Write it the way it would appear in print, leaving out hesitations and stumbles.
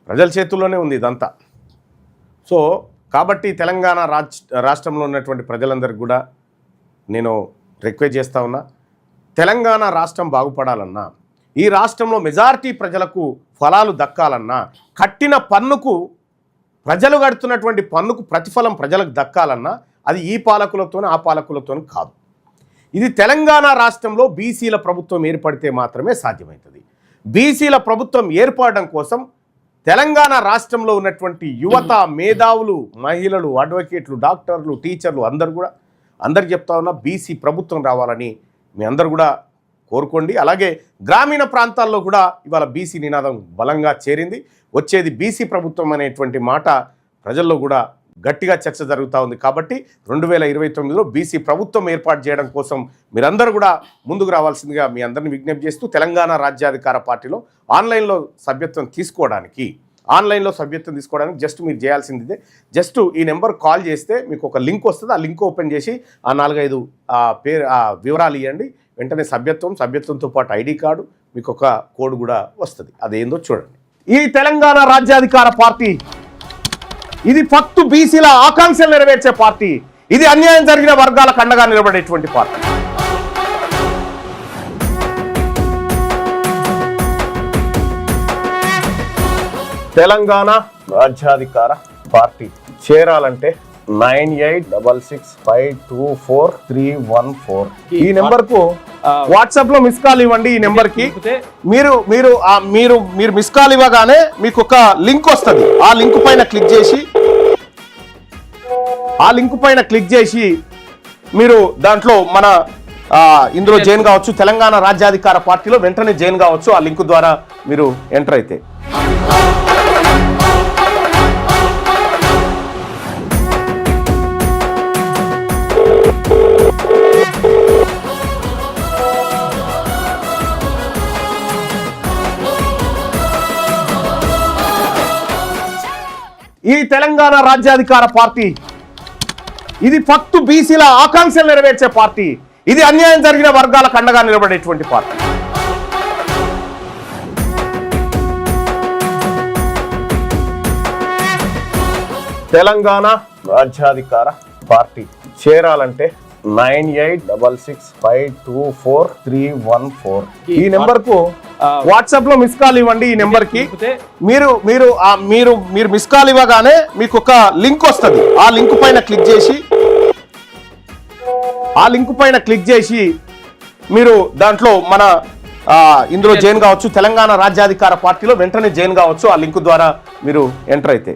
ప్రజల చేతుల్లోనే ఉంది ఇదంతా. సో కాబట్టి తెలంగాణ రాష్ట్రంలో ఉన్నటువంటి ప్రజలందరికీ కూడా నేను రిక్వెస్ట్ చేస్తా ఉన్నా, తెలంగాణ రాష్ట్రం బాగుపడాలన్నా, ఈ రాష్ట్రంలో మెజారిటీ ప్రజలకు ఫలాలు దక్కాలన్నా, కట్టిన పన్నుకు ప్రజలు కడుతున్నటువంటి పన్నుకు ప్రతిఫలం ప్రజలకు దక్కాలన్నా అది ఈ పాలకులతోనే ఆ పాలకులతోనే కాదు. ఇది తెలంగాణ రాష్ట్రంలో బీసీల ప్రభుత్వం ఏర్పడితే మాత్రమే సాధ్యమవుతుంది. బీసీల ప్రభుత్వం ఏర్పడడం కోసం తెలంగాణ రాష్ట్రంలో ఉన్నటువంటి యువత, మేధావులు, మహిళలు, అడ్వకేట్లు, డాక్టర్లు, టీచర్లు అందరికి చెప్తా ఉన్నా బీసీ ప్రభుత్వం రావాలని మీ అందరు కూడా కోరుకోండి. అలాగే గ్రామీణ ప్రాంతాల్లో కూడా ఇవాళ బీసీ నినాదం బలంగా చేరింది. వచ్చేది బీసీ ప్రభుత్వం అనేటువంటి మాట ప్రజల్లో కూడా గట్టిగా చర్చ జరుగుతూ ఉంది. కాబట్టి 2029లో బీసీ ప్రభుత్వం ఏర్పాటు చేయడం కోసం మీరందరూ కూడా ముందుకు రావాల్సిందిగా మీ అందరిని విజ్ఞప్తి చేస్తూ, తెలంగాణ రాజ్యాధికార పార్టీలో ఆన్లైన్లో సభ్యత్వం తీసుకోవడానికి జస్ట్ మీరు చేయాల్సింది జస్ట్ ఈ నెంబర్ కాల్ చేస్తే మీకు ఒక లింక్ వస్తుంది. ఆ లింక్ ఓపెన్ చేసి ఆ 4-5 వివరాలు ఇవ్వండి. వెంటనే సభ్యత్వంతో పాటు ఐడి కార్డు, మీకు ఒక కోడ్ కూడా వస్తుంది. అదేందో చూడండి. ఈ తెలంగాణ రాజ్యాధికార పార్టీ ఇది ఫక్తు బీసీల ఆకాంక్షలు నెరవేర్చే పార్టీ. ఇది అన్యాయం జరిగిన వర్గాలకు అండగా నిలబడేటువంటి పార్టీ. తెలంగాణ రాజ్యాధికార పార్టీ చేరాలంటే 9866524314 ఈ నెంబర్ కు వాట్సాప్ లో మిస్ కాల్ ఇవ్వండి. ఈ నెంబర్ కి మీరు మిస్ కాల్ ఇవ్వగానే మీకు ఒక లింక్ వస్తుంది. ఆ లింక్ పైన క్లిక్ చేసి మీరు దాంట్లో మన ఇందులో జాయిన్ కావచ్చు. తెలంగాణ రాజ్యాధికార పార్టీలో వెంటనే జాయిన్ కావచ్చు. ఆ లింక్ ద్వారా మీరు ఎంటర్ అయితే. ఈ తెలంగాణ రాజ్యాధికార పార్టీ ఇది ఫక్తు బీసీల ఆకాంక్షలు నెరవేర్చే పార్టీ. ఇది అన్యాయం జరిగిన వర్గాలకు అండగా నిలబడేటువంటి పార్టీ. తెలంగాణ రాజ్యాధికార పార్టీ చేరాలంటే 9866524314 ఈ నెంబర్ కు వాట్సాప్ లో మిస్ కాల్ ఇవ్వండి. ఈ నెంబర్ కి మీరు మిస్ కాల్ ఇవ్వగానే మీకు ఒక లింక్ వస్తుంది. ఆ లింక్ పైన క్లిక్ చేసి మీరు దాంట్లో మన ఇందులో జాయిన్ కావచ్చు. తెలంగాణ రాజ్యాధికార పార్టీలో వెంటనే జాయిన్ కావచ్చు. ఆ లింక్ ద్వారా మీరు ఎంటర్ అయితే.